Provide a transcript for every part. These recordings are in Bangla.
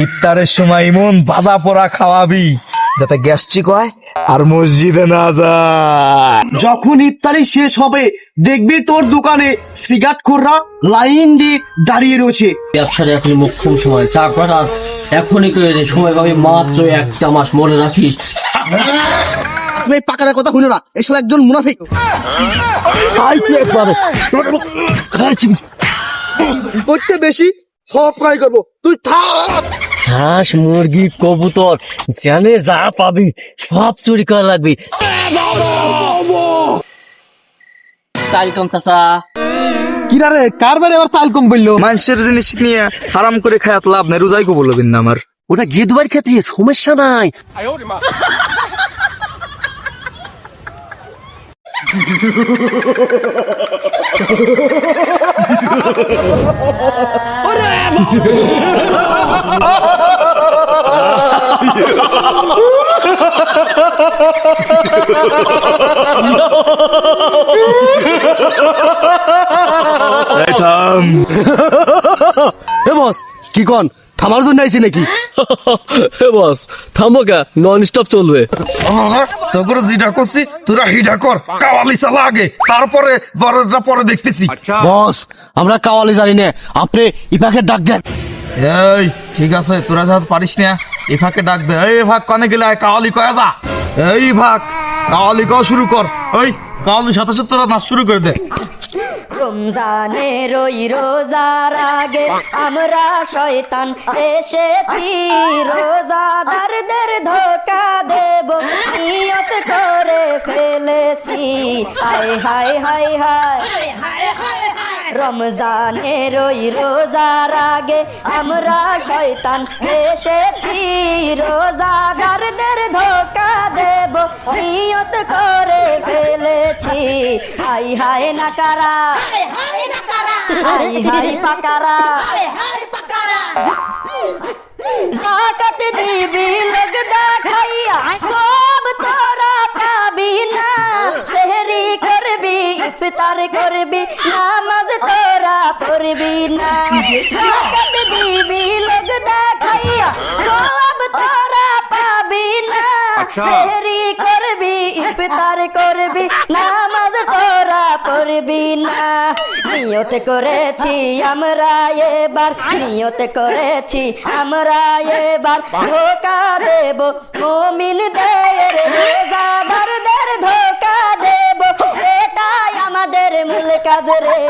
ইফতারের সময় এমন ভাজা পোড়া খাওয়াবি যাতে গ্যাস্ট্রিক হয় আর মসজিদে না যায়। যখন ইফতারি শেষ হবে দেখবি তোর দোকানে সিগারেট খোররা লাইন দিয়ে দাঁড়িয়ে রয়েছে। ব্যবসার এখন মোক্ষম সময়, চা করার এখনই করে নে, সময় পাবি মাত্র 1 মাস, মনে রাখিস। আপনি পাকার কথা হইল না, এসব একজন মুনাফিক। করতে বেশি সব কাজ করবো, তুই থাক। হাঁস মুরগি কবুতর জানে যা পাবি সব চুরি করা লাগবে। তাইকম চাচা, কিরা রে, কার বারে আবার তাল কম বললো? মানুষের জিনিস নিয়ে হারাম করে খায়াত লাভ নাই, রোজাই কো বলবেন না আমার। ওটা গিয়ে দুবার ক্ষেত্রে সমস্যা নাই। এই থাম। এ বস, কি কন থামার জন্য আইছি নাকি? বস থামো কা, নন স্টপ চলবে। তোর যেটা করছি তোরা হিটা কর, কাওয়ালি চালা আগে, তারপরে বড়টা পরে দেখতেছি। বস, আমরা কাওয়ালি জানি না, আপনি ইপাকে ডাক দেন। এই ঠিক আছে, তোরা যা পারিস না এফাকে ডাক দে। এই ভাগ কনে গেলে কাওয়ালি কয়া যা। এই ভাগ কাওয়ালি কওয়া শুরু কর। ওই কাওয়ালির সাথে সাথে তোরা নাচ শুরু করে দে। রমজানের ওই রোজার আগে আমরা শয়তান এসেছি, রোজাদারদের ধোকা দেব নিয়ত করে ফেলেছি। হায় হায় হায় হায়, রমজানের ওই রোজার আগে আমরা শয়তান এসেছি, রোজাদারদের ধোকা দেব নিয়ত করে ফেলেছি। হাই হায় নাকারা, হাই হাই পাকারা, জাকাত দিবি লোক দেখাইয়া সব তোরা পাবি না, সেহরি করবি ইফতার করবি নামাজ তোরা পড়বি না। জাকাত দিবি লোক দেখাইয়া সব তোরা পাবি না, সেহরি করবি ইফতার করবি নামাজ তোরা পড়বি না। নিয়ত করেছি আমরা এবার, নিয়ত করেছি আমরা এবার ধোকা দেব মুমিনদের, রোজাদারদের ধোকা দেব, এটাই আমাদের মূল কাজ রে।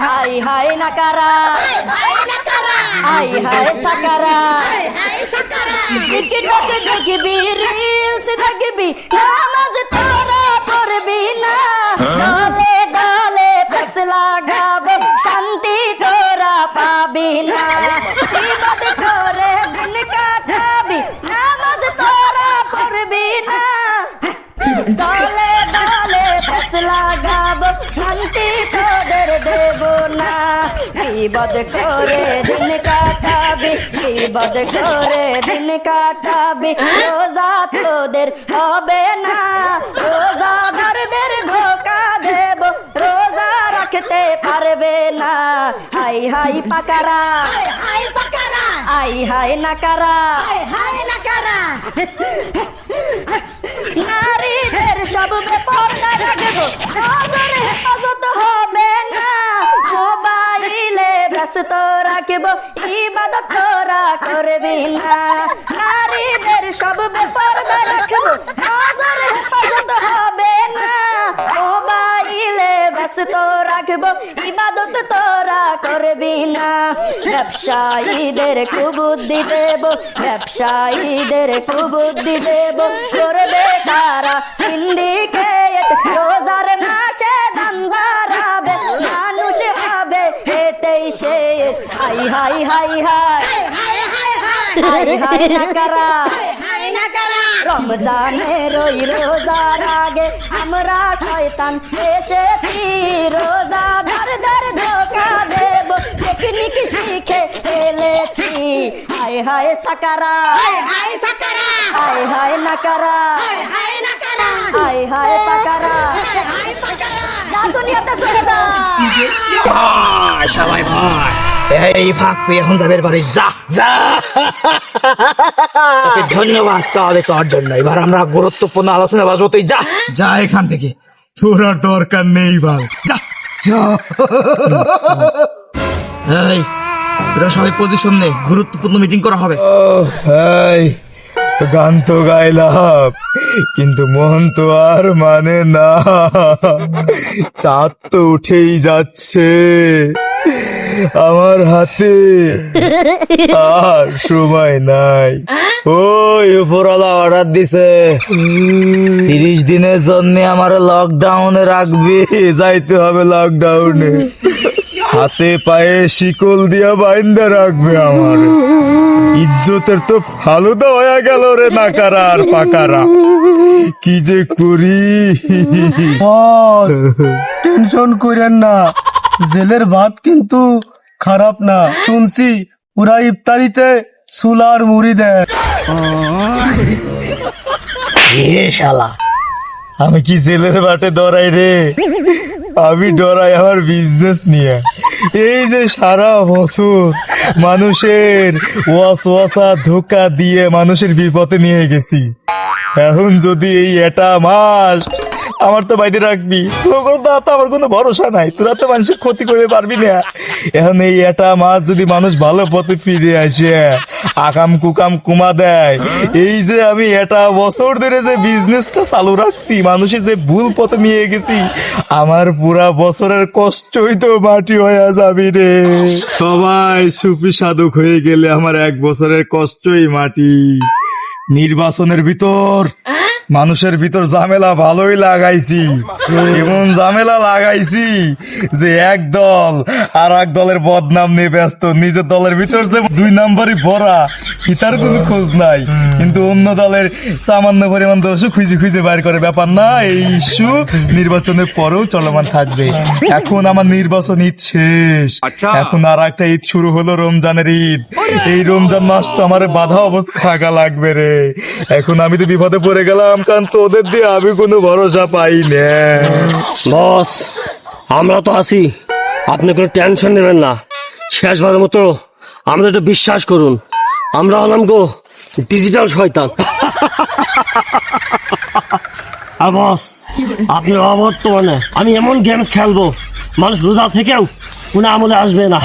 হাই হাই নাকারা, হাই হাই সাকারা, টিকটক দেখবি রিলস দেখবি নামাজ তোরা পড়বি না, দলে দলে ফেসলা গাব শান্তি তোরা পাবি না। ইবাদত করে দিন কাটাবি নামাজ তোরা পড়বি না, দলে দলে ফেসলা গাব শান্তি তোদের দেব না। ইবাদত করে দিন কাটাবি, ইবাদত করে দিন কাটাবি, রোজা তোদের হবে না, রোজাদারদের ধোকা দেব রোজা রাখতে পারবে না। হাই হাই পাকারা, হাই হাই নাকারা, নারীদের সব বেপরদা রাখবো, নজর হেফাজত হবে না, মোবাইলে ব্যস্ত রাখবো ইবাদত তোরা করবি না। নারীদের সব বেপরদা রাখবো, নজর হেফাজত হবে না, মোবাইলে ব্যস্ত রাখবো ইবাদত তোরা করবি না। ব্যবসায়ীদের কুবুদ্ধি দেব, ব্যবসায়ীদের কুবুদ্ধি দেব, করবে তারা সিন্ডিকেট, রোজার মাসে দাম বাড়াবে, মানুষ হবে এতেই শেষ। হাই হাই হাই হাই, হাই হাই নাকারা, রমজানের ওই রোজার আগে আমরা শয়তান এসেছি, রোজাদারদের ধোকা দেব টেকনিক শিখে ফেলেছি। হায় হায় সাকারা, হায় হায় নাকারা, হায় হায় পাকারা, যা দুনিয়াতে চলে যা। সবাই ভাই এই ফাঁক তুই এখন যাবে বাড়ি যা যা। তোকে ধন্যবাদ তাহলে তোর জন্য। এবার আমরা গুরুত্বপূর্ণ আলোচনা বাসবো, তুই যা যা এখান থেকে, তোর আর দরকার নেই ভাই, যা যা। এই তোরা সবাই পজিশন নে, গুরুত্বপূর্ণ মিটিং করা হবে। এই গান তো গাইলাম কিন্তু মন তো আর মানে না, চাঁদ তো উঠেই যাচ্ছে আমার হাতে, আর সময় নাই। ওই উপরওয়ালা অর্ডার দিছে 30 দিনের জন্য আমার লকডাউনে রাখবি, যাইতে হবে লকডাউনে, হাতে পায়ে শিকল দিয়া বাইন্দা রাখবে আমার। ইজ্জতের তো ফালুদা হয়ে গেল রে নাকারা আর পাকারা, কি যে করি। টেনশন করেন না, জেলের ভাত কিন্তু খারাপ না, শুনছি ওরা ইফতারিতে সুলার মুড়ি দেয়। শালা আমি কি জেলের বাটে ডরাই রে, আমি ডরাই আমার বিজনেস নিয়ে। এই যে সারা বছর মানুষের ওয়াসওয়াসা ধোকা দিয়ে মানুষের বিপদে নিয়ে গেছি, এখন যদি এই এটা মাস আমার তো বাইরে রাখবি, তোর তো আমার কোনো ভরসা নাই, তোরা তো মানুষের ক্ষতি করে পারবি না। এখন এই এটা মাস যদি মানুষ ভালো পথে ফিরে আসে, আকাম কুকাম কুমা দেয়, এই যে আমি এটা বছর ধরে যে বিজনেসটা চালু রাখছি, মানুষের যে ভুল পথে নিয়ে গেছি, আমার পুরা বছরের কষ্টই তো মাটি হয়ে যাবি রে। সবাই সুফি সাধক হয়ে গেলে আমার 1 বছরের কষ্টই মাটি। নির্বাচনের ভিতর মানুষের ভিতর ঝামেলা ভালোই লাগাইছি, এমন ঝামেলা লাগাইছি যে এক দল আর এক দলের বদনাম নিয়ে ব্যস্ত, নিজের দলের ভিতর যে 2 নাম্বারই ভরা, হিতার কোনো খোঁজ নাই, কিন্তু অন্য দলের সামান্য পরিমাণ দোষও খুঁজে খুঁজে বাইর করে। ব্যাপার না, এই ইস্যু নির্বাচনের পরেও চলমান থাকবে। এখন আমার নির্বাচন ঈদ শেষ, এখন আর একটা ঈদ শুরু হলো, রমজানের ঈদ। এই রমজান মাস তো আমার বাধা অবস্থা থাকা লাগবে রে। এখন আমি তো বিপদে পড়ে গেলাম, কারণ তোদের দিয়ে আমি কোনো ভরসা পাই না। বস আমরা তো আছি, আপনি কোনো টেনশন নেবেন না। শেষবারের মতো আমাদের একটু বিশ্বাস করুন, আমরা হলাম গো ডিজিটাল শয়তান। আর বস আপনি অবর্তমানে আমি এমন গেমস খেলবো, মানুষ রোজা থেকেও কোনো আমলে আসবে না।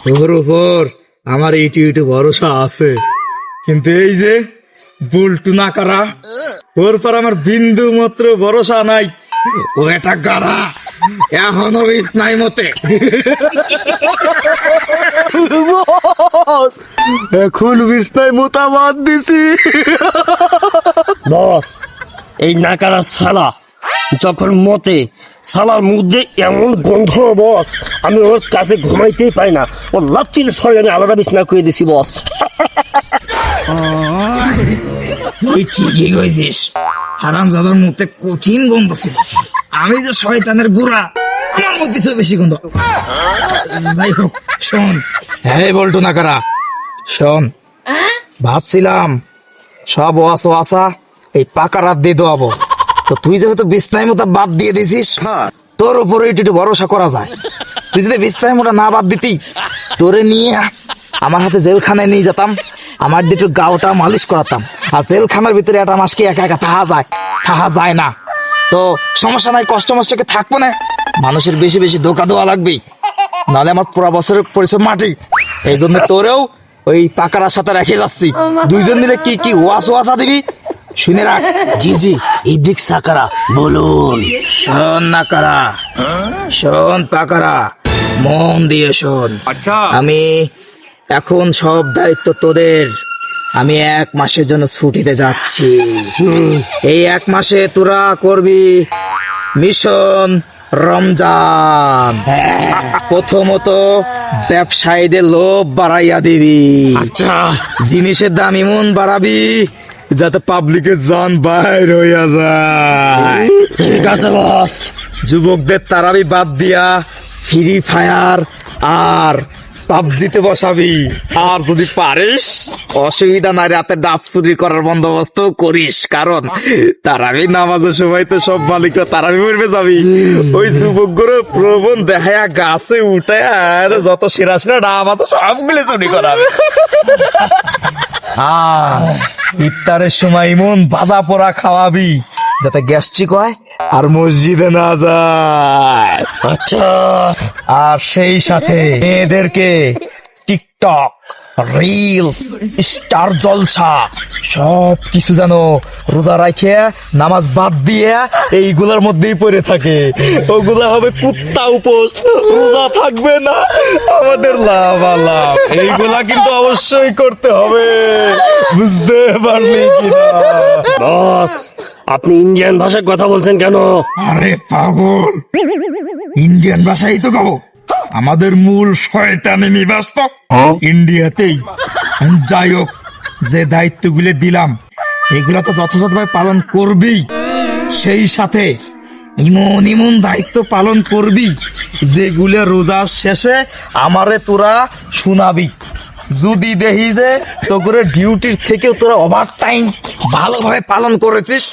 তোর উপর আমার এইটু ভরসা আছে, কিন্তু এই যে বুলটু নাকারা, ওর পর আমার বিন্দু মাত্র ভরসা নাই। ও একটা গাড়া, এখনো বিষ নাই মতে। এখন বিষ নাই মোতা বাদ দিছি। বস এই নাকারা সালা যখন মতে, সালার মধ্যে এমন গন্ধ বস, আমি ওর কাছে ঘুমাইতেই পাই না। ওর লাচ্ছির সরে আমি আলাদা বিছনা করে দিছি বস। তুই ঠিকই কইছিস, হারামজাদার মুখে কঠিন গন্ধ ছিল, আমি যে শয়তানের গুড়া, আমার মধ্যে তো বেশি গন্ধ। যাই হোক শোন, হ্যাঁ বলতো না কারা, শোন ভাবছিলাম সব ওয়াসা এই পাকা রাত দিয়ে দেওয়াবো, তো তুই যেহেতু বিছনায় মতো বাদ দিয়ে দিছিস, তোর উপরে একটু ভরসা করা যায়। তুই যদি বিছনায় মোটা না বাদ দিতি, তোরে নিয়ে আমার হাতে জেলখানায় নিয়ে যেতাম, আমার দুটো গাওটা মালিশ করাতাম। আর জেলখানার ভিতরে একটা মাস কি একা একা থাকা যায় না, তো সমস্যা নাই, কষ্ট মষ্টকে থাকবো না, মানুষের বেশি বেশি ধোকা দেওয়া লাগবে, নাহলে আমার পুরা বছরের পরিশ্রম মাটি। এই জন্য তোরেও ওই পাকারার সাথে রেখে যাচ্ছি, দুইজন মিলে কি ওয়াসা দিবি শুনে রাখ। জি ইবলিক সাকারা বলুন। শোন নাকারা, শোন পাকারা, মন দিয়ে শোন। আমি এখন সব দায়িত্ব তোদের, আমি 1 মাসের জন্য ছুটিতে যাচ্ছি। এই 1 মাসে তোরা করবি মিশন রমজান। প্রথমত ব্যবসায়ীদের লোভ বাড়াইয়া দিবি, জিনিসের দাম এমন বাড়াবি যাতে পাবলিকের জান বাইর হইয়া যায়। ঠিক আছে বস। যুবকদের তারাবি বাদ দিয়া ফ্রি ফায়ার আর পাবজিতে বসাবি, আর যদি পারিস অসুবিধা নাই, রাতে ডাব চুরি করার বন্দোবস্ত করিস, কারণ তারাবি নামাজের সময় তো সব মালিকরা তারাবি পড়বে যাবি, ওই যুবক গুলো প্রবণ দেখায়া গাছে উঠে আর যত সেরা সেরা ডাব আছে সবগুলো চুরি করাবে। আর ইফতারের সময় এমন ভাজা পোড়া খাওয়াবি যাতে গ্যাস্ট্রিক হয় আর মসজিদে না যায়। আচ্ছা, আর সেই সাথে মেয়েদেরকে টিকটক, রিলস, স্টার জলসা সব কিছু যেন রোজা রাখে নামাজ বাদ দিয়ে এইগুলোর মধ্যেই পড়ে থাকে, ওগুলা হবে কুত্তা উপোস, রোজা থাকবে না, আমাদের লাভ লাভ। এইগুলা কিন্তু অবশ্যই করতে হবে, বুঝতে পারলি কিনা? বস আপনি ইন্ডিয়ান ভাষায় কথা বলছেন কেন? আরে পাগল, ইন্ডিয়ান ভাষাই তো গাবো, আমাদের মূল শয়তানি নিবাস তো ইন্ডিয়াতেই। যাই হোক, যে দায়িত্বগুলো দিলাম এগুলা তো যথাযথভাবে পালন করবি, সেই সাথে ইমন ইমন দায়িত্ব পালন করবি যেগুলো রোজার শেষে আমারে তোরা শোনাবি। যদি দেখি যে তোর ডিউটির থেকেও তোরা ওভার টাইম ভালোভাবে পালন করেছিস,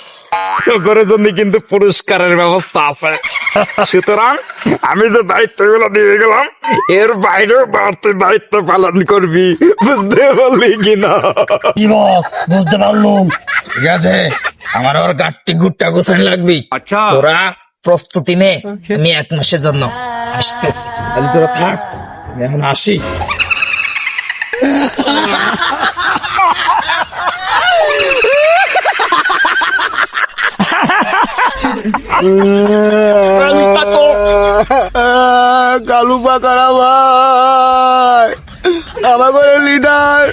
তোর জন্য কিন্তু পুরস্কারের ব্যবস্থা আছে। সুতরাং আমি যে দায়িত্বগুলো দিয়ে গেলাম এর বাইরেও বাড়তি দায়িত্ব পালন করবি, বুঝতে পারলি কিনা? কি বস, বুঝতে পারলাম। ঠিক আছে, আমার ওর গাট্টি গুট্টা গোছান লাগবি। আচ্ছা, তোরা প্রস্তুতি নে, আমি 1 মাসের জন্য আসতেছি, তাহলে তোরা থাক, আমি এখন আসি। কালু পাকারা ভাই, আমার ঘরে লিডার,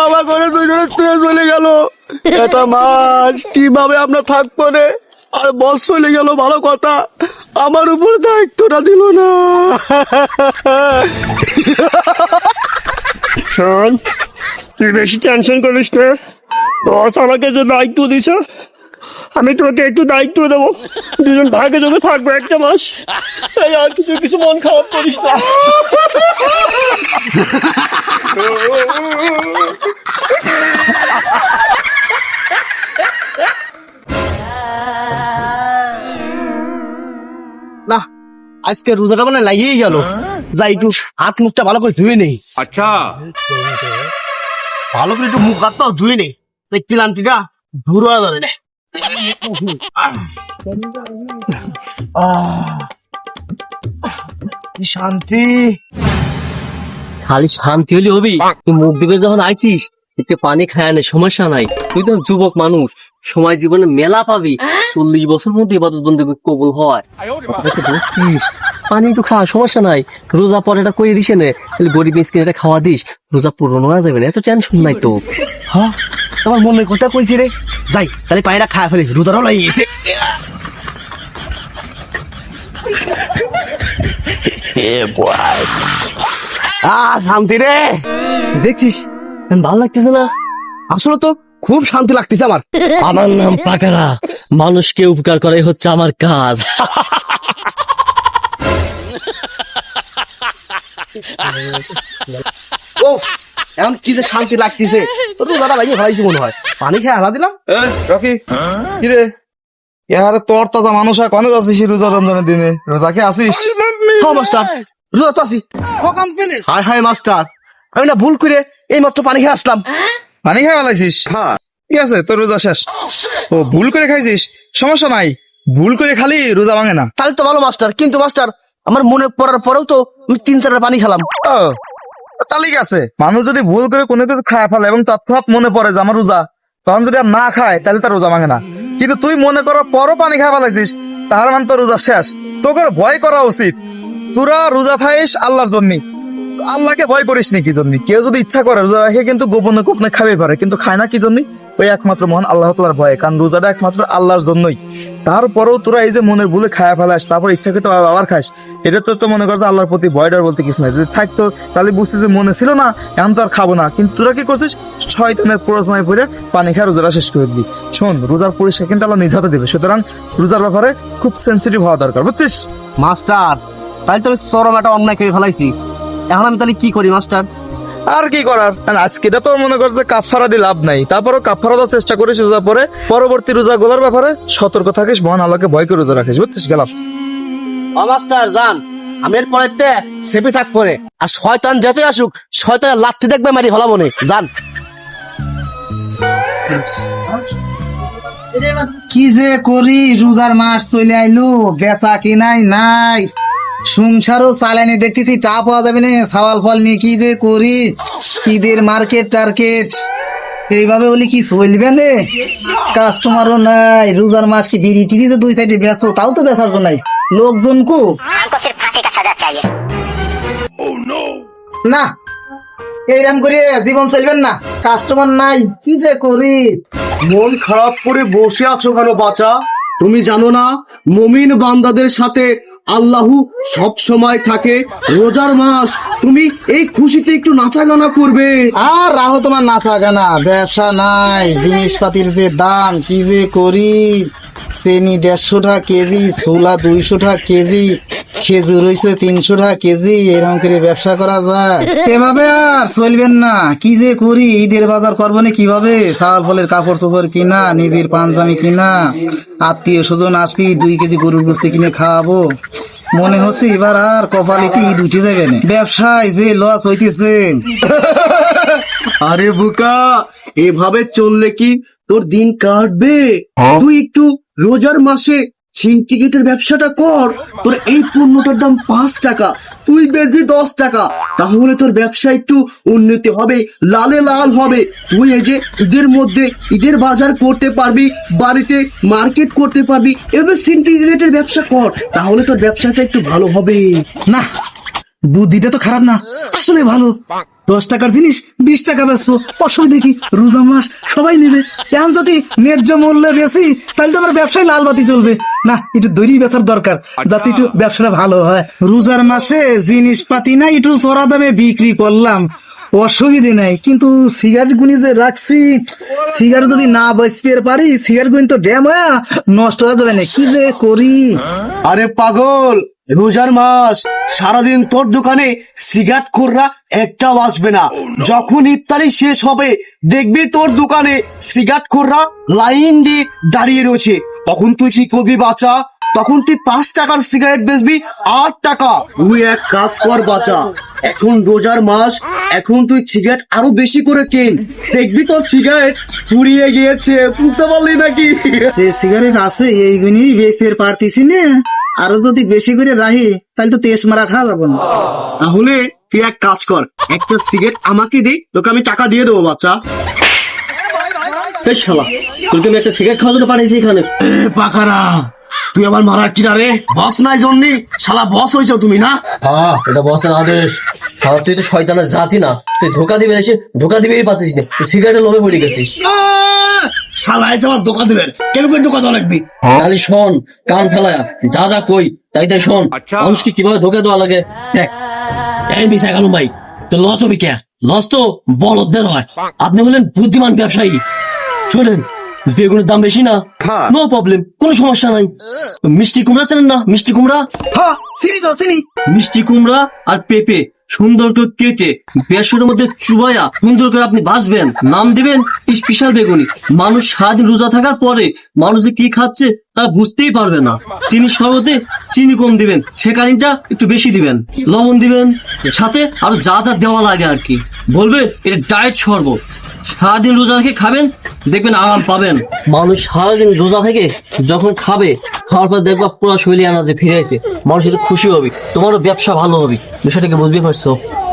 আমার ঘরে দুজনে তুলে চলে গেল, এটা মাস কিভাবে আমরা থাকবো রে? আর বস চলে গেল ভালো কথা, আমার উপর দায়িত্বটা দিল না। শোন, তুই বেশি টেনশন করিস না, বস আমাকে যে দায়িত্ব দিছ আমি তোকে একটু দায়িত্ব দেবো, দুজন ভাগে যোগে থাকবো 1 মাস, তাই আর কিছু মন খারাপ করিস না। না, আজকে রোজাটা মানে লাগিয়েই গেল, যাই একটু হাত মুখটা ভালো করে ধুয়ে নেই। আচ্ছা, ভালো করে একটু মুখ হাত পাও ধুয়ে নেই, দেখতে লান্তিটা ধুরো ধরে নে। কি শান্তি। খালি শান্তি হলে হবি? তুই মুখ দিবে যখন আইছিস একটু পানি খায় না, সমস্যা নাই, তুই তো যুবক মানুষ, সময় জীবনে মেলা পাবি, 40 বছর মধ্যে ইবাদত বন্দী কবুল হয়, বুঝছিস? পানি একটু খা, সমস্যা নাই, রোজা পরেটা করে দিস নে, গরিব মিসকিন এটা খাওয়া দিস, রোজা পূরণ হয়ে যাবে না, এত টেনশন নাই তো। হ্যাঁ, তোমার মনে কথা কইছি রে, যাই তাহলে পানিটা খায় ফেলি, রোজাটাও লাগিয়েছে। শান্তি রে, দেখছিস ভালো লাগতেছে না? আসলে তো খুব শান্তি লাগতেছে আমার। আমার নাম পাকারা, মানুষকে উপকার করাই হচ্ছে আমার কাজ। ও, এখন কি যে শান্তি লাগতেছে, তোর রোজাটা লাগিয়ে ফেলাইছি মনে হয়, পানি খেয়ে হারা দিলাম। রকি, কি রে? ইয়ার তোর তাজা মানুষ হয়, কনে যাচ্ছিস রোজা রমজানের দিনে? রোজা কে আসিস? হ্যাঁ মাস্টার, রোজা তো আছি। হায় হায় মাস্টার, আমি না ভুল করে এই মাত্র পানি খেয়ে আসলাম। পানি খাই ফেলাইছিস? হ্যাঁ, ঠিক আছে, তোর রোজা শেষ। ও, ভুল করে খাইছিস, সমস্যা নাই, ভুল করে খালি রোজা ভাঙে না। তাহলে তো ভালো মাস্টার, কিন্তু মাস্টার আমার মনে পড়ার পরেও তো আমি 3-4 পানি খেলাম। ও, তাহলে ঠিক আছে, মানুষ যদি ভুল করে কোনো কিছু খায় ফেলে এবং তৎক্ষণাৎ মনে পড়ে যে আমার রোজা, তখন যদি আর না খায় তাহলে তার রোজা ভাঙে না। কিন্তু তুই মনে করার পরও পানি খাই ফেলাইছিস, তাহলে মানে তোর রোজা শেষ। তোকে ভয় করা উচিত, তোরা রোজা খাইস আল্লাহর জন্য, আল্লাহকে ভয় করিস নি কি জন্য? কেউ যদি ইচ্ছা করে রোজা রাখে কিন্তু গোপনে গোপনে খাবে পারে, কিন্তু খায় না কি জন্য? ওই একমাত্র মহান আল্লাহ তাআলার ভয়ে, কারণ রোজাটা একমাত্র আল্লাহর জন্যই। তারপরেও তোরা এই যে মনের ভুলে খায়া ফেলাস, তারপর ইচ্ছাকৃত আবার খাস, এটা তো মনে করছে আল্লাহর প্রতি ভয় ডর বলতে কিছু নাই। যদি থাকতো তাহলে বুঝছিস যে মনে ছিল না, এখন তো আর খাবো না। কিন্তু তোরা কি করছিস? শয়তানের প্ররোচনায় পড়ে পানি খায় রোজাটা শেষ করে দিবি। শোন, রোজার পরিষ্কার কিন্তু আল্লাহ নিজ হাতে দেবে, সুতরাং রোজার ব্যাপারে খুব সেন্সিটিভ হওয়া দরকার, বুঝছিস? মাস্টার, তাহলে তো আমি চরম একটা অন্যায় করে ফেলাইছি। এখন আমি তাহলে কি করি মাস্টার? আর কি করার, আজকে এটা তো মনে করছে কাফারা দিয়ে লাভ নাই, তারপরও কাফারা দেওয়ার চেষ্টা করিস রোজা পরে, পরবর্তী রোজা গোলার ব্যাপারে সতর্ক থাকিস, মহান আল্লাহকে ভয় করে রোজা রাখিস, বুঝছিস? গেলাম। ও মাস্টার যান, আমি এর পরে সেপে থাক পরে, আর শয়তান যেতে আসুক শয়তান লাথি দেখবে মারি ভালো মনে যান। কি যে করি, রোজার মাস চলে আইলো, বেচা কিনাই নাই, সংসারও চালানি দেখতেছি টা পাওয়া যাবে না, সওয়াল ফল নিয়ে কি যে করি, ঈদের মার্কেট টার্কেট এইভাবে হলে কি চলবে না? কাস্টমারও নাই, রোজার মাস কি বিড়ি টিড়ি তো দুই সাইডে ব্যস্ত, তাও তো বেচার জন্য নাই লোকজন কো না, এইরকম করে জীবন চলবেন না, কাস্টমার নাই, কি যে করি। মন খারাপ করে বসে আছো কেন বাচ্চা? তুমি জানো না মুমিন বান্দাদের সাথে আল্লাহু সব সময় থাকে। রোজার মাস, তুমি এই খুশিতে একটু নাচা গানা করবে। আর রাহো তোমার নাচা গানা, ব্যবসা নাই, জিনিসপাতির যে দাম কি যে করি, চেনি 150 টাকা কেজি, ছোলা 200 টাকা কেজি, খেজুর হইছে 300 টাকা কেজি, এরকম করে ব্যবসা করা যায়? এভাবে আর চলবেন না, কি যে করি, ঈদের বাজার করবো না কিভাবে, চাল ফলের কাপড় চোপড় কিনা, নিজের পাঞ্জামি কিনা, আত্মীয় স্বজন আসবি 2 কেজি গরুর গোস্ত কিনে খাওয়াবো, মনে হচ্ছে এবার আর কপালে কি ঈদ উঠে যাবে না, ব্যবসায় যে লস হইতেছে। আরে বুকা, এভাবে চললে কি তোর দিন কাটবে? তুই একটু রোজার মাসে টিকিটের ব্যবসাটা কর। তোর এই পণ্যটার দাম 5 টাকা, তুই বেচবি 10 টাকা, তাহলে তোর ব্যবসা একটু উন্নতি হবে, লালে লাল হবে। তুই এই যে ঈদের মধ্যে ঈদের বাজার করতে পারবি, বাড়িতে মার্কেট করতে পারবি, এবার সিন্ডিকেটের ব্যবসা কর, তাহলে তোর ব্যবসাটা একটু ভালো হবে। না, বুদ্ধিটা তো খারাপ না, আসলে ভালো। 10 টাকার জিনিস 20 টাকা বেচবো, অসুবিধা কি? রোজা মাস সবাই নেবে, এখন যদি ন্যায্য মূল্যে বেশি তাহলে তো আমার ব্যবসায় লাল বাতি চলবে না, একটু দড়ি বেচার দরকার যাতে একটু ব্যবসাটা ভালো হয়। রোজার মাসে জিনিসপাতি না একটু চড়া দামে বিক্রি করলাম, অসুবিধে নাই, কিন্তু সিগারেট গুনি যে রাখছি, সিগারেট যদি না বেচতে পারি, সিগারেট গুনি তো ড্যাম হয়ে নষ্ট হয়ে যাবে না, কি যে করি। আরে পাগল, রোজার মাস, সারাদিন তোর দোকানে সিগারেট খোররা একটাও আসবে না। যখন ইফতারি শেষ হবে দেখবি তোর দোকানে সিগারেট খোররা লাইন দিয়ে দাঁড়িয়ে রয়েছে, তখন তুই কি করবি বাচ্চা? তখন তুই 5 টাকার সিগারেট বেচবি 8 টাকা। তুই এক কাজ কর বাচ্চা, এখন রোজার মাস, এখন তুই সিগারেট আরো বেশি করে কেন, দেখবি তোর সিগারেট ফুরিয়ে গিয়েছে, বুঝতে পারলি নাকি? যে সিগারেট আছে এইগুলি বেচতে পারতেছি না, আরো যদি বেশি করে রাহি তাহলে তো তেজ মারা খাওয়া যাবে না। তাহলে তুই এক কাজ কর, একটা সিগারেট আমাকে দে, তোকে আমি টাকা দিয়ে দেবো বাচ্চা। এই শালা, তোকে আমি একটা সিগারেট খাওয়ার জন্য পাঠিয়েছি এখানে। পাকারা, তুই আমার মারা কিনা রে? বস নাই জন্যে শালা বস হয়েছ তুমি না? হ্যাঁ, এটা বসের আদেশ। শালা তুই তো শয়তানের জাতি না, তুই ধোকা দিবে এসে ধোকা দিবেই পাচ্ছিস না, সিগারেটের লোভে পড়ে গেছিস। শালা এসে আমার দোকান দেবেন, কেন করে দোকান দেওয়া লাগবি? তাহলে শোন, কান ফেলায়া যা যা কই তাই তাই শোন, মানুষকে কিভাবে ধোকা দেওয়া লাগে দেখ। এই মিশা গেল ভাই, তো লস হবে কে? লস তো বলদের হয়। আপনি হলেন বুদ্ধিমান ব্যবসায়ী। শোনেন, বেগুনের দাম বেশি না, নো প্রবলেম, কোনো সমস্যা নাই। মিষ্টি কুমড়া চেনেন না? মিষ্টি কুমড়া, হ্যাঁ চিনি তো চিনি। মিষ্টি কুমড়া আর পেঁপে সুন্দর করে কেটে বেসনের মধ্যে চুবাইয়া সুন্দর করে আপনি ভাজবেন, নাম দিবেন স্পেশাল বেগুনি। মানুষ সারাদিন রোজা থাকার পরে মানুষ যে কি খাচ্ছে তা বুঝতেই পারবে না। চিনি শরবতে চিনি কম দিবেন, ছেকানিটা একটু বেশি দিবেন, লবণ দিবেন, সাথে আরো যা যা দেওয়া লাগে আর কি। বলবেন এটা ডায়েট শরবত, সারাদিন রোজা রেখে খাবেন, দেখবেন আরাম পাবেন। মানুষ সারাদিন রোজা থেকে যখন খাবে, খাওয়ার পর দেখবা পুরো শৈলী আনাজে ফিরে আসে, মানুষ একটু খুশি হবে, তোমারও ব্যবসা ভালো হবে। বিষয়টাকে বুঝতে পারছো?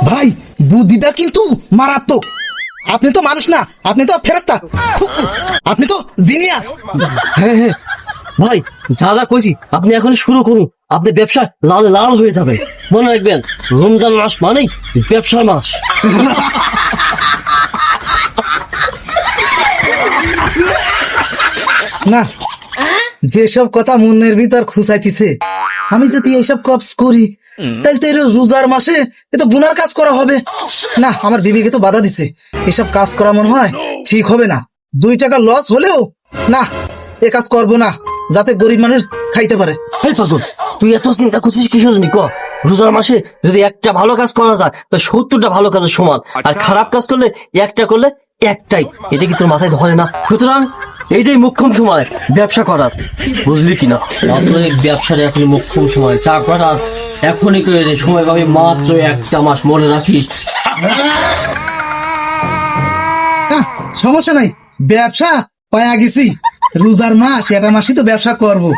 ভাই বুদ্ধিটা কিন্তু মারাত্মক, আপনি তো মানুষ না, আপনি তো ফেরেশতা, আপনি তো জিনিয়াস। হ্যাঁ হ্যাঁ ভাই, যা যা কইছি আপনি এখন শুরু করুন, আপনার ব্যবসা লাল লাল হয়ে যাবে। মনে রাখবেন, রমজান মাস মানেই ব্যবসার মাস। না, যেসব কথা মনের ভিতর খুঁচাইতেছে, আমি যদি এইসব কপস করি তাহলে তো এর রোজার মাসে এ তো গুনার কাজ করা হবে না। আমার বিবেকে তো বাধা দিছে, এসব কাজ করা মনে হয় ঠিক হবে না। 2 টাকা লস হলেও না, এ কাজ করবো না, যাতে গরিব মানুষ খাইতে পারে। এই পাগল, তুই এত চিন্তা করছিস কিসের জন্য? ক রোজার মাসে যদি একটা ভালো কাজ করা যায় তো 70টা ভালো কাজের সমান, আর খারাপ কাজ করলে একটা করলে একটাই। এটা কি তোর মাথায় ধরে না? সুতরাং এইটাই মুখ্যম সময় ব্যবসা করার, বুঝলি কিনা? অতএব ব্যবসার এখনই মুখ্যম সময়, চা করার এখনই করে নে, সময় পাবি মাত্র 1টা মাস, মনে রাখিস। সমস্যা নাই, ব্যবসা পায়া গেছি। রোজার মাস, এটা মাসই তো ব্যবসা করবো,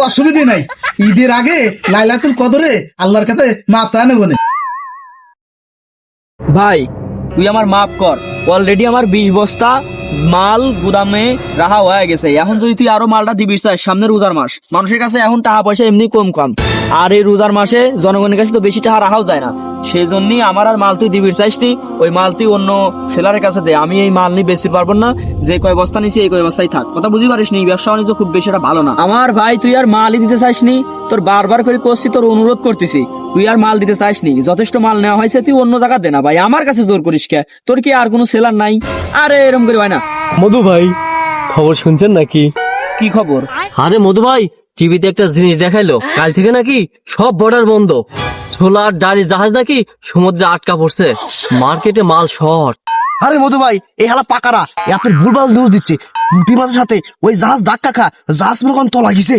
অসুবিধে নাই। ঈদের আগে লাইলাতুল কদরে আল্লাহর কাছে মাপ চা নেবো না। ভাই তুই আমার মাফ কর, অলরেডি আমার 20 বস্তা মাল গুদামে রাখা হয়ে গেছে। এখন যদি তুই আরো মালটা দিবি চাস, সামনে রোজার মাস, মানুষের কাছে এখন টাকা পয়সা এমনি কম, আর এই রোজার মাসে জনগণের কাছে তো বেশি টাকা রাখাও যায় না। সেই জন্যই আমার আর মাল তুই দিবি চাইসনি, ওই মাল তুই অন্য সেলারের কাছে দে। আমি এই মাল নিয়ে বেশি পারবো না, যে কয় বস্তা নিছি এই কয় বস্তায় থাক। কথা বুঝতে পারিস নি, ব্যবসা বাণিজ্য খুব বেশি একটা ভালো না আমার ভাই। তুই আর মালই দিতে চাইসনি, তোর বারবার করে করছি, তোর অনুরোধ করতেছি, তুই আর মাল দিতে চাইসনি। যথেষ্ট মাল নেওয়া হয়েছে, তুই অন্য জায়গা দে না ভাই, আমার কাছে জোর করিস কে? তোর কি আর কোনো সেলার নাই? আরে এরকম করে হয় না। মধু ভাই, খবর শুনছেন নাকি? কি খবর? আরে মধু ভাই, টিভিতে একটা জিনিস দেখাইলো, কাল থেকে নাকি সব বর্ডার বন্ধ, সোলার ডালি জাহাজ নাকি সমুদ্রে আটকা পড়ছে, মার্কেটে মাল শর্ট। আরে মধু ভাই, এই হালা পাকারা আপনার ভুলভাল নিউজ দিচ্ছে। পুঁটি মাছের সাথে ওই জাহাজ ধাক্কা খা, জাহাজ মনে করেন তলা গেছে।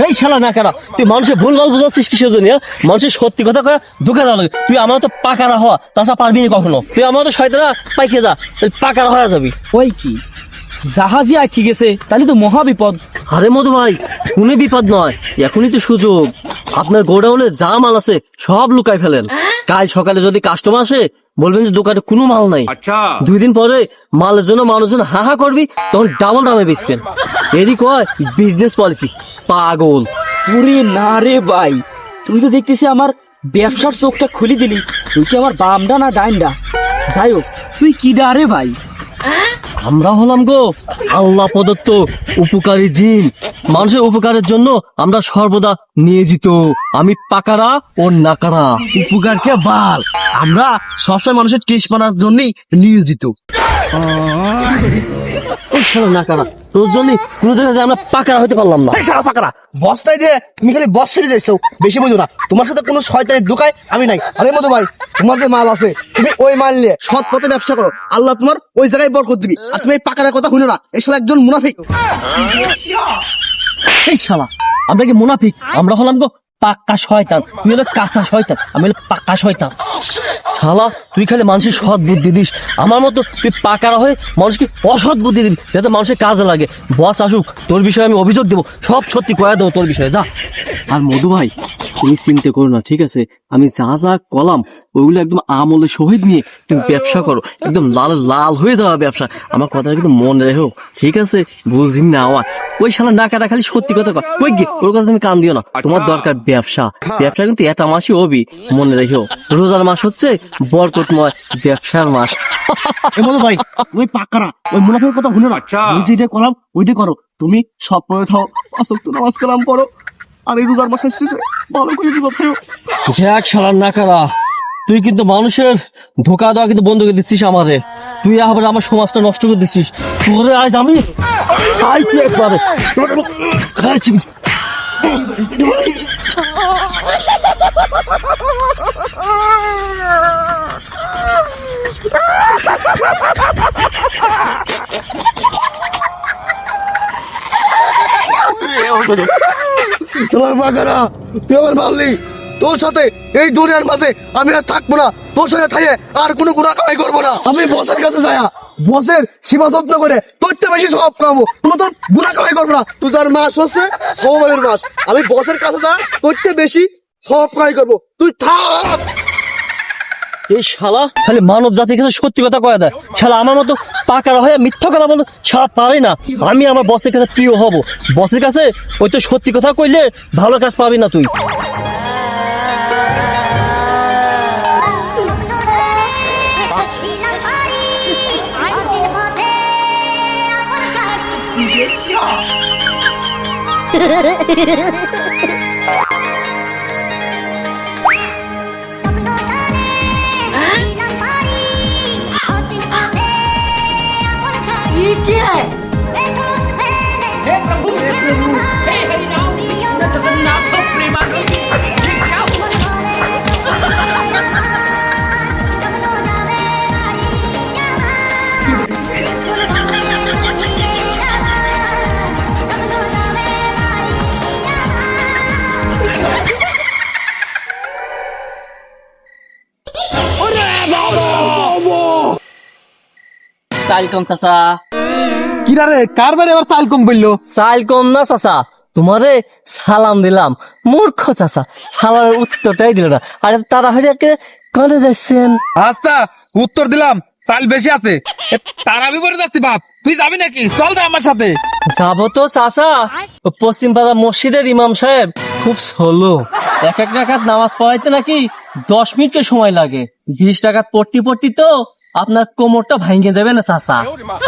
এই শালা না কারা, তুই মানুষের ভুল ভাল বুঝাচ্ছিস কিসের জন্য? মানুষের সত্যি কথা কয়া ধোকা দেওয়া লাগে। তুই আমার তো পাকারা হওয়া, তাছাড়া পারবি না কখনো। তুই আমার তো শয়তানা পাইকে যা, পাকারা হয়ে যাবি। ওই কি জাহাজই আটকে গেছে, তাহলে তো মহা বিপদ। আরে মধু ভাই, কোনো বিপদ নয়, এখনই তো সুযোগ। আপনার গোডাউনে যা মাল আছে সব লুকাই ফেলেন। কাল সকালে যদি কাস্টমার আসে, বলবেন যে দোকানে কোনো মাল নাই। 2 দিন পরে মালের জন্য মানুষজন হাহা করবি, তখন ডাবল দামে বেচবেন। এরই কয় বিজনেস পলিসি। পাগল! পুরি না রে ভাই, তুই তো দেখতেছি আমার ব্যবসার চোখটা খুলে দিলি। তুই কি আমার বামডা না ডাইনডা? যাই হোক, তুই কি ডা রে ভাই? আমরা হলাম গো আল্লাহ প্রদত্ত উপকারী জিন, মানুষের উপকারের জন্য আমরা সর্বদা নিয়োজিত। আমি পাকারা ও নাকারা। উপকার কে বাল, আমরা সবসময় মানুষের টেস্ট মারার জন্যই নিয়োজিত। এই শালা নাকারা, তোর জন্য কোনো জায়গায় যে আমরা পাকারা হতে পারলাম না। এই সারা পাকারা, বস্তায় দিয়ে তুমি খালি বস ছেড়ে যাইছো, বেশি বুঝো না। তোমার সাথে কোনো শয়তানের দোকায় আমি নাই। আরে মধু ভাই, তোমার যে মাল আছে, তুমি ওই মাল নিয়ে সৎ পথে ব্যবসা করো, আল্লাহ তোমার ওই জায়গায় বরকত দিবি। আর তুমি এই পাকারের কথা শুনো না, এই শালা একজন মুনাফিক। এই শালা, আমরা কি মুনাফিক? আমরা হলাম গো পাক্কা শয়তান। তুই হলো কাঁচা শয়তান, আমি হলো পাক্কা শয়তান। শালা, তুই খালি মানুষের সৎ বুদ্ধি দিস, আমার মতো তুই পাকারা হয়ে মানুষকে অসৎ বুদ্ধি দিবি, যাতে মানুষের কাজে লাগে। বস আসুক, তোর বিষয়ে আমি অভিযোগ দেবো, সব সত্যি কয়ে দেবো তোর বিষয়ে। যা। আর মধু ভাই, তুমি চিন্তা করো না, ঠিক আছে? আমি যা যা কলাম ওইগুলো একদম আমলে শহীদ নিয়ে তুমি ব্যবসা করো, একদম লাল লাল হয়ে যাওয়া ব্যবসা। আমার কথাটা কিন্তু মনে রেখো, ঠিক আছে? বুঝি না ওই শালা না কাটা খালি সত্যি কথা কয়, ওই গিয়ে ওর কথা তুমি কান দিও না। তোমার দরকার ব্যবসা, ব্যবসা কিন্তু এটা মাসই হবি, মনে রেখো। রোজার মাস হচ্ছে বরকতময় ব্যবসার মাস। এ মধু ভাই, ওই পাকারা ওই মুনাফিকের কথা শুনো না, আমি যেটা করলাম ওইটা করো। তুমি সব পড়ে থাও, আসক্ত নামাজ কালাম পড়ো, আর এই রোজার মাস আসতেছে, ভালো করে রোজা থাকো। দেখ শালার নাকারা, তুই কিন্তু মানুষের ধোকা দেওয়া কিন্তু বন্ধ করে দিচ্ছিস আমারে। তুই আবার আমার সমাজটা নষ্ট করে দিচ্ছিস। তোরে আজ আমি খাইছি একবারে, খাইছি। তোমার পাকারা, তুই আমার মারলি, তোর সাথে এই দুনিয়ার মাঝে আমি আর থাকবো না। তোর সাথে থাকে আর কোনো গুণা কামাই করবো না। আমি বসের কাছে যায়া বসের সেবা যত্ন করে তোর বেশি সব কামো, কোনো তোর গুণা কামাই করবো না। তুই যার মাস হচ্ছে সবের মাস, আমি বসের কাছে যা তোর বেশি সব কামাই করবো। তুই থাক। এই শালা খালি মানব জাতির কাছে সত্যি কথা কয়ে দেয়। শালা আমার মতো পাকারা হয়ে মিথ্যা কথা বলো, শালা পারে না। আমি আমার বসের কাছে প্রিয় হব, বসের কাছে ওই তো সত্যি কথা কইলে ভালো কাজ পাবি না তুই। हे प्रभु हे हरि राम जगन्नाथ प्रेमानंद চাল কম চাচা। কিরা রে কার বারে আবার চাল কম বললো? চাল কম না চাচা, তোমারে সালাম দিলাম। মূর্খ চাচা, সালামের উত্তরটাই দিল না। আরে তারা হয়ে কানে যাচ্ছেন। আচ্ছা উত্তর দিলাম, চাল বেশি আছে। তারা বিপরে যাচ্ছি বাপ, তুই যাবি নাকি? চল না আমার সাথে। যাবো তো চাচা, পশ্চিম পাড়া মসজিদের ইমাম সাহেব খুব স্লো। এক রাকাত নামাজ পড়াইতে নাকি 10 মিনিটের সময় লাগে। 20 রাকাত পড়তে পড়তে তো আপনার কোমরটা ভাঙে যাবে না চাচা।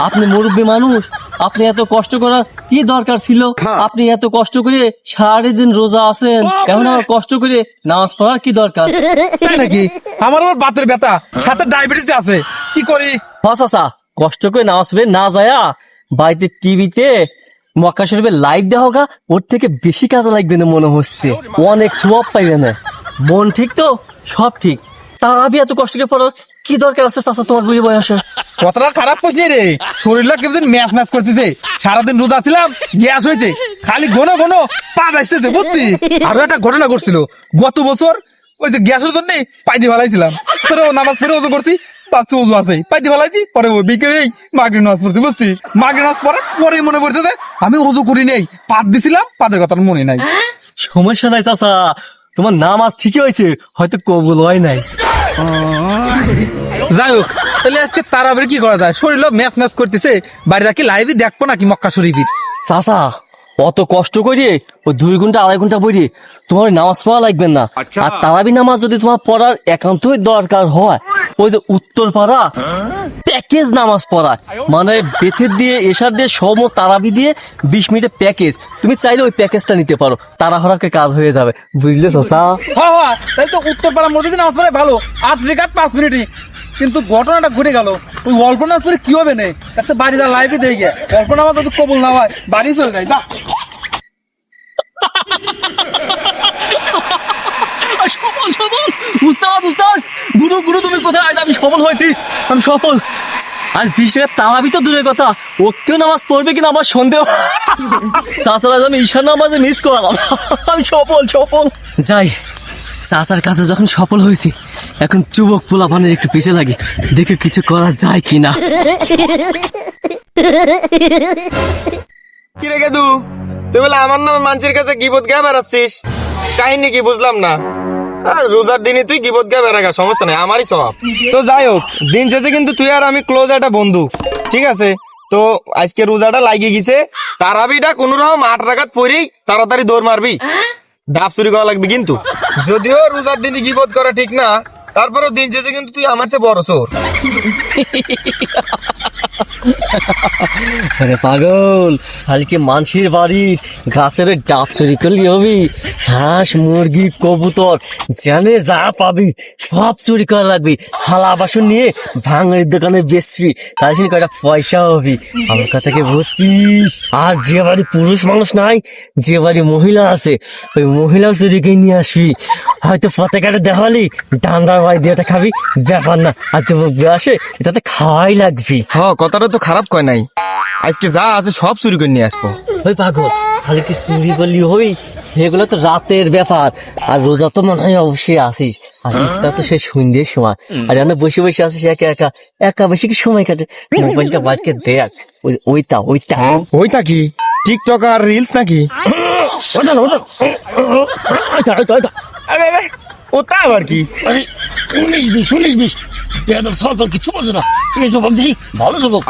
আপনি মুরব্বী মানুষ, আপনি এত কষ্ট করার কি দরকার ছিল? আপনি এত কষ্ট করে সারাদিন রোজা আছেন, এখন আমার কষ্ট করে নামাজ পড়ার কি দরকার? তাই নাকি? আমার আবার বাতের ব্যথা, সাথে ডায়াবেটিস আছে, কি করি? হ্যাঁ চাচা, কষ্ট করে নামাজ পড়ে না যায়া বাড়িতে টিভিতে মক্কা শরীফের লাইভ দেওয়া হোক, ওর থেকে বেশি কাজে লাগবে না মনে হচ্ছে। অনেক সওয়াব পাইবে না। মন ঠিক তো সব ঠিক। তার আবি এত কষ্ট করে পড়ার কি দরকার আছে চাচা তোমার বুড়ি বয়সে? কতটা খারাপ করিস রে, শরীরটা কেমন ম্যাচ করতেছে। সারাদিন রোজা ছিলাম, গ্যাস হয়েছে, খালি ঘন ঘন পা যাইতেছে, বুঝছিস? আরো একটা ঘটনা ঘটছিল গত বছর, ওই যে গ্যাসের জন্য পাইতে ফেলাইছিলাম। তোর নামাজ পড়ে ওজো করছি, পাঁচশো ওজো আছে, পাইতে ফেলাইছি। পরে ওই বিকেলেই মাগরিব নামাজ পড়ছি, বুঝছিস? মাগরিব নামাজ পড়ার পরে মনে পড়ছে যে আমি ওজো করি নেই, পাত দিছিলাম, পাতের কথা মনে নাই। সমস্যা নাই চাচা, তোমার নামাজ ঠিকই হয়েছে, হয়তো কবুল হয় নাই। যাই হোক, তাহলে আজকে তারাবির কি করা যায়? শরীর ম্যাচ করতেছে, বাড়িটা কি লাইভই দেখবো নাকি মক্কা শরীফের? চাচা অত কষ্ট করে ওই 2 ঘন্টা 2.5 ঘন্টা বইরে তোমার ওই নামাজ পড়া লাগবে না। আর তারাবি নামাজ যদি তোমার পড়ার একান্তই দরকার হয়, ওই যে উত্তর পাড়া প্যাকেজ নামাজ পড়া, মানে বেথের দিয়ে এশার দিয়ে সমস্ত তারাবি দিয়ে 20 মিনিটের প্যাকেজ, তুমি চাইলে ওই প্যাকেজটা নিতে পারো। তাড়াহুড়াকে কাজ হয়ে যাবে, বুঝলে চাচা? হ্যাঁ হ্যাঁ, তাই তো উত্তরপাড়া মসজিদে নামাজ পড়াই ভালো, 8 রেখাত 5 মিনিটই। কিন্তু ঘটনাটা ঘুরে গেল, ওই অল্প নামাজ পড়ে কি হবে না? একটা বাড়ি যা লাইভে দেখে অল্প নামাজ যদি কবুল না হয়, বাড়ি চলে যায়। যা সফল সফল উস্তাদ উস্তাদ, গুরু গুরু তুমি কোথায়? আমি সফল হয়েছি, আমি সফল। আজ 20 টাকা তারাবি তো দূরের কথা, ওকেও নামাজ পড়বে কিনা আমার সন্দেহ। চাচার আমি ঈশার নামাজে মিস করলাম। আমি সফল সফল। যাই, চাচার কাছে যখন সফল হয়েছি, এখন যুবক পোলাপানের একটু পিছে লাগে, দেখে কিছু করা যায় কিনা। কি রে গেদু, তুই বলে আমার নামে মানুষের কাছে গিবত গা বেড়াচ্ছিস? কাহিনী কি বুঝলাম না। রোজার দিনে তুই গিবত গা বেড়াগা, সমস্যা নাই, আমারই স্বভাব। তো যাই হোক, দিন শেষে কিন্তু তুই আর আমি ক্লোজ একটা বন্ধু, ঠিক আছে? তো আজকে রোজাটা লাগিয়ে গেছে, তারাবিটা কোন রকম 8 রাকাত পড়েই তাড়াতাড়ি দৌড় মারবি, ডাব চুরি করা লাগবে। কিন্তু যদিও রোজার দিনে গিবত করা ঠিক না, তারপরেও দিন শেষে কিন্তু তুই আমার চেয়ে বড় চোর। আরে পাগল, কালকে মানুষের বাড়ির গাছের ডাব চুরি করলি হবি? হাঁস মুরগি কবুতর জানে যা পাবি সব চুরি করা লাগবে। থালা বাসন নিয়ে ভাঙারির দোকানে বেচবি, তাই সে কয়টা পয়সা হবি। আমার কথাকে বুঝছিস? আর যে বাড়ি পুরুষ মানুষ নাই, যে বাড়ি মহিলা আছে, ওই মহিলাও চুরি করে নিয়ে আসবি। হয়তো পথে ঘাটে দেখালি ডান্ডার বাড়ি দিয়ে খাবি, ব্যাপার না। আর যে মুখ আসে এটাতে খাওয়াই লাগবি। কথাটা তো খারাপ কয় নাই, আজকে যা আছে সব চুরি করে নিয়ে আসবো। ওই পাগল, খালি কি চুরি করলি হই? এগুলো তো রাতের ব্যাপার। আর রোজা তো মনে হয় অবশ্যই আসিস, আর ইফতার তো সেই সন্ধ্যের সময়। আর জানো বসে বসে আসিস একা একা, একা বেশি কি সময় কাটে? মোবাইলটা বাজকে দেখ, ওইটা ওইটা ওইটা কি টিকটক আর রিলস নাকি? ওইটা না, ওইটা ওইটা ওইটা ওইটা। আরে আরে, ওটা আবার কি? আরে 19-20 বেদম সরকার কিছু বলছে না। এই যুবক দেখি ভালো যুবক।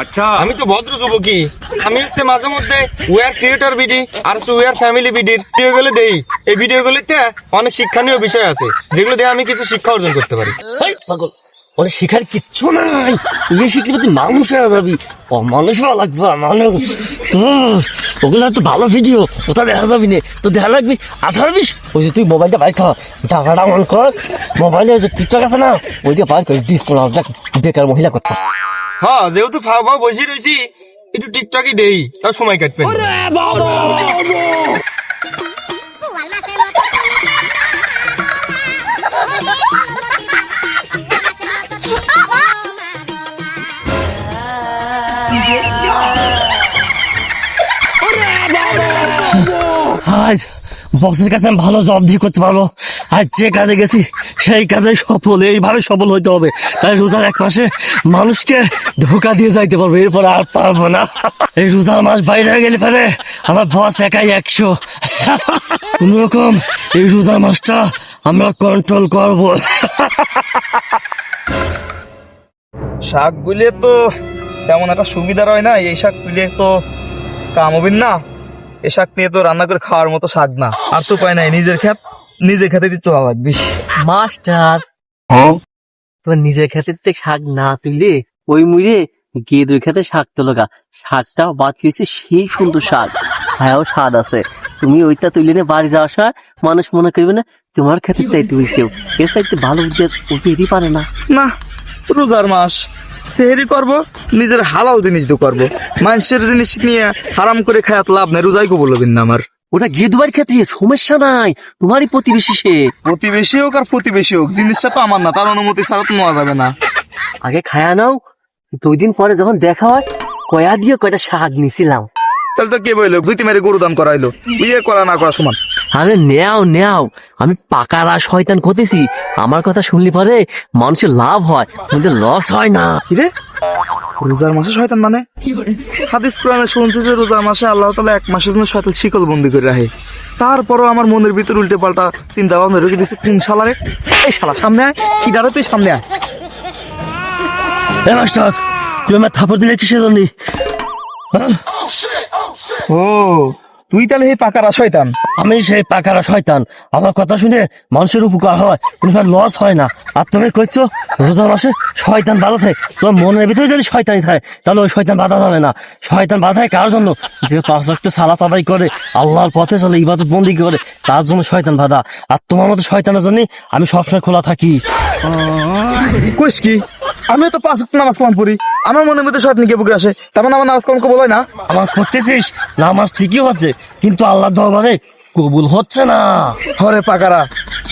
আমি তো ভদ্র যুবকই, আমি হচ্ছে মাঝে মধ্যে উয়ার ক্রিয়েটর বিডি আর উয়ার ফ্যামিলি বিডির ভিডিও গুলো দেই। এই ভিডিও গুলিতে অনেক শিক্ষণীয় বিষয় আছে, যেগুলো দিয়ে আমি কিছু শিক্ষা অর্জন করতে পারি। এই পাগল, ওরা শেখার কিচ্ছু নাই। তুই শিখলে তুই মানুষ হয়ে যাবি, মানুষ হওয়া লাগবে। মানুষ ওগুলো তো ভালো ভিডিও, ওটা দেখা যাবি না তো দেখা লাগবি 18-20। ওই যে তুই মোবাইলটা বাইর কর, টাকাটা অন কর, মোবাইলে যে টিকটক আছে না, ওইটা বাইর কর, ডিসপ্লে নাচ দেখ, বেকার মহিলা করতে। হ্যাঁ, যেহেতু ফাও ফাও বসে রয়েছি, একটু টিকটকই দেই, তার সময় কাটবে। আজ বক্সের কাছে আমি ভালো জব দিয়ে করতে পারবো। আর যে কাজে গেছি সেই কাজে সফল, এইভাবে সফল হইতে হবে। তাই রোজার এক মাসে মানুষকে ধোকা দিয়ে যাইতে পারবো, এরপর আর পারবো না। এই রোজার মাস বাইরে হয়ে গেলে পরে আমার বস একাই 100। কোন রকম এই রোজার মাসটা আমরা কন্ট্রোল করবো। শাক গুলে তো তেমন একটা সুবিধা হয় না, এই শাক তুলে তো কাম হবে না। এই শাক নিয়ে তো রান্না করে খাওয়ার মতো শাক না, আর তো পাই নাই, নিজের খেতে দিতে লাগবে। মাস্টার তোমার নিজের খেতে থেকে শাক না তুলে ওই মুড়ে গেদুর খেতে শাক তোলগা, শাকটা বাঁচিয়েছে সেই সুন্দর শাক, খায়াও স্বাদ আছে। তুমি ওইটা তুলে নিয়ে বাড়ি যাওয়ার সময় মানুষ মনে করবে না তোমার খেতে চাইতে হয়েছেও, এ চাইতে ভালো উঠেই পারে না। না, রোজার মাস সেহেরি করব, নিজের হালাল জিনিস তো করবো, মানুষের জিনিস নিয়ে হারাম করে খায়াত লাভ নাই। রোজাই কো বলবেন না আমার, ওটা গেদুবার খেতে সমস্যা নাই, তোমারই প্রতিবেশী সে। প্রতিবেশী হোক আর প্রতিবেশী হোক, জিনিসটা তো আমার না, তার অনুমতি ছাড়া তো নেওয়া যাবে না। আগে খায়া নাও, 2 দিন পরে যখন দেখা হয় কয়া দিয়ে কয়টা শাক নিছিলাম। তাহলে তো কে বললো দুই মেরে গরু দাম করাইলো, বিয়ে করা না করা সমান। আরে নেও, আমি পাকারা শয়তান করতেছি, আমার কথা শুনলি পরে মানুষের লাভ হয়, আমাদের লস হয় না। কিরে রোজার মাসে শয়তান মানে? হাদিস কোরআনে শুনছে যে রোজার মাসে আল্লাহ তাআলা 1 মাসের জন্য শয়তান শিকল বন্দি করে রাখে। তারপরও আমার মনের ভিতর উল্টে পাল্টা চিন্তা ভাবনা রেখে দিচ্ছে, কোন শালারে? এই শালা সামনে আয়, কি ডারে তুই সামনে আয়। এ মাস্টার, তুই আমার থাপড় দিলে কিসের জন্য? ও তুই তাহলে এই পাকারা শয়তান? আমি সেই পাকারা শয়তান, আমার কথা শুনে মানুষের উপকার হয়, কোনো সময় লস হয় না। আর তুমি কইছো রোজার মাসে শয়তান বাধা থাকে, তোমার মনের ভিতরে যদি শয়তানি থাকে তাহলে ওই শয়তান বাধা যাবে না। শয়তান বাধা হয় কার জন্য? যে 5 ওয়াক্ত সালাত আদায় করে, আল্লাহর পথে চলে, ইবাদত বন্দি করে, তার জন্য শয়তান বাধা। আর তোমার মতো শয়তানের জন্য আমি সবসময় খোলা থাকি। কইস কি? আমিও তো 5 ওয়াক্ত নামাজ কালাম পড়ি, আমার মনের ভিতরে শয়তান কে বুকে আসে, তার মানে আমার নামাজ কালাম কবুল হয় না? নামাজ পড়তেছিস, নামাজ ঠিকই হচ্ছে, কিন্তু আল্লাহর দরবারে কবুল হচ্ছে না। হরে পাকারা,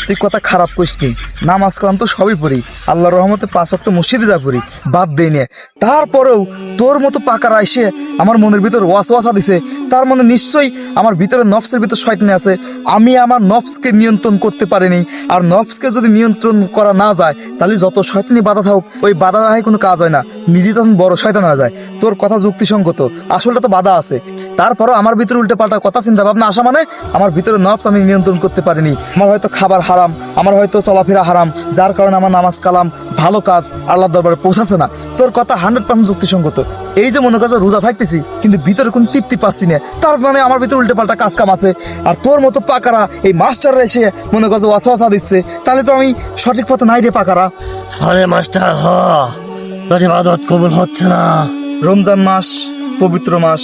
তুই কথা খারাপ করিস নি, নামাজ কালাম তো সবই পড়ি, আল্লাহর রহমতে 5 ওয়াক্ত মসজিদে যা পড়ি, বাদ দেই নে। তারপরেও তোর মতো পাকারা এসে আমার মনের ভিতর ওয়াসওয়াসা দিছে, তার মানে নিশ্চয়ই আমার ভিতরে নফসের ভিতর শয়তানি আছে। আমি আমার নফসকে নিয়ন্ত্রণ করতে পারিনি, আর নফসকে যদি নিয়ন্ত্রণ করা না যায় তাহলে যত শয়তানি বাধা থাকুক ওই বাধা রাখায় কোনো কাজ হয় না, নিজে তখন বড় শয়তান হয়ে যায়। তোর কথা যুক্তিসঙ্গত, আসলটা তো বাধা আছে। তারপরও আমার ভিতরে উল্টে পাল্টা কথা চিন্তা ভাবনা আসা মানে আমার ভিতরে নফস আমি নিয়ন্ত্রণ করতে পারিনি। আমার হয়তো খাবার হারাম, আমার হয়তো চলাফেরা হারাম, যার কারণে আমার নামাজ কালাম ভালো কাজ আল্লাহর দরবারে পৌঁছাচ্ছে না। তোর কথা 100% যুক্তিসঙ্গত। এই যে মনে করছে রোজা থাকতেছি কিন্তু ভিতরে কোন তৃপ্তি পাচ্ছি না, তার মানে আমার ভিতরে উল্টে পাল্টা কাজ কাম আছে। আর তোর মতো পাকারা এই মাস্টাররা এসে মনে করছে ওয়াসওয়াসা দিচ্ছে, তাহলে তো আমি সঠিক পথে নাই রে পাকারা। আরে মাস্টার, তোর ইবাদত কবুল হচ্ছে না। রমজান মাস পবিত্র মাস,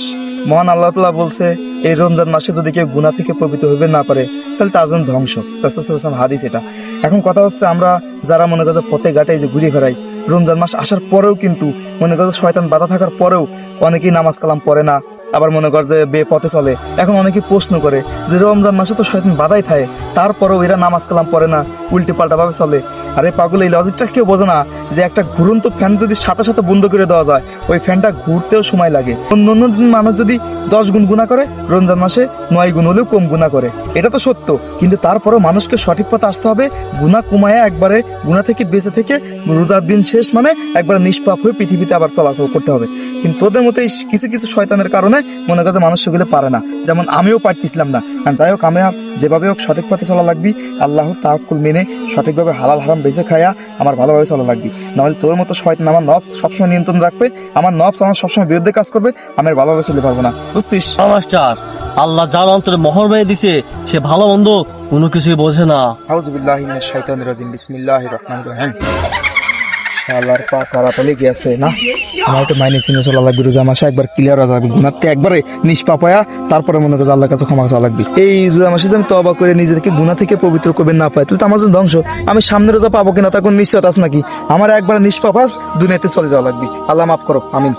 মহান আল্লাহ তাআলা বলছে এই রমজান মাসে যদি কেউ গুনাহ থেকে পবিত্র হইবে না পারে তাহলে তার জন্য ধ্বংস। রাসূল সাল্লাল্লাহু আলাইহি ওয়াসাল্লাম হাদিস এটা। এখন কথা হচ্ছে আমরা যারা মনে করছে পথে ঘাটে যে ঘুরে ফেরাই, রমজান মাস আসার পরেও কিন্তু মনে করছে শয়তান বাধা থাকার পরেও অনেকেই নামাজ কালাম পড়ে না, আবার মনে কর যে বেপথে চলে। এখন অনেকে প্রশ্ন করে যে রমজান মাসে তো শয়তান বাধাই থাকে, তারপরেও এরা নামাজ কালাম পড়ে না, উল্টে পাল্টা ভাবে চলে। আরে পাগল, এই লজিকটা কেউ বোঝে না যে একটা ঘুরন্ত ফ্যান যদি সাথে সাথে বন্ধ করে দেওয়া যায় ওই ফ্যানটা ঘুরতেও সময় লাগে। অন্য দিন মানুষ যদি 10 গুণ গুণা করে, রমজান মাসে 9 গুণ হলেও কম গুণা করে, এটা তো সত্য। কিন্তু তারপরেও মানুষকে সঠিক পথে আসতে হবে, গুণা কমায় একবারে গুণা থেকে বেঁচে থেকে রোজার দিন শেষ মানে একবার নিষ্পাপ হয়ে পৃথিবীতে আবার চলাচল করতে হবে। কিন্তু তোদের মতো কিছু কিছু শয়তানের কারণে মনে করছে মানুষ সেগুলো পারে না, যেমন আমিও পারতেছিলাম না। যাই হোক, আমি যেভাবে হোক সঠিক পথে চলা লাগবি, আল্লাহর তাওয়াক্কুল মেনে সঠিকভাবে হালাল হারাম বেঁচে খায়া আমার ভালোভাবে চলা লাগবি। নাহলে তোর মতো শয়তান আমার নফস সবসময় নিয়ন্ত্রণ রাখবে, আমার নফস আমার সবসময় বিরুদ্ধে কাজ করবে, আমি আর ভালোভাবে চলতে পারবো না, বুঝছিস? মাস্টার, আল্লাহ যার অন্তরে মোহর মেয়ে দিছে সে ভালো মন্দ কোনো কিছুই বোঝে না। আউযু বিল্লাহি মিনাশ শাইতানির রাজিম, বিসমিল্লাহির রহমানির রহিম। আল্লাহর পাক তাড়াতাড়ি গেছে না, আমার তো মাইনে চিনে চলা লাগবে। রোজা মাসে একবার ক্লিয়ার হয়ে যাবে, গুনাহকে একবারে নিষ্পাপ হয়ে তারপরে মনে করছে আল্লাহর কাছে ক্ষমা চাওয়া লাগবে। এই রোজা মাসে যদি আমি তওবা করে নিজেকে গুনাহ থেকে পবিত্র করবে না পাই তাহলে তো আমার জন্য ধ্বংস। আমি সামনে রোজা পাবো কিনা তার কোনো নিশ্চয়তা আছে নাকি? আমার একবার নিষ্পাপ দুনিয়াতে চলে যাওয়া লাগবে। আল্লাহ মাফ করো, আমিন।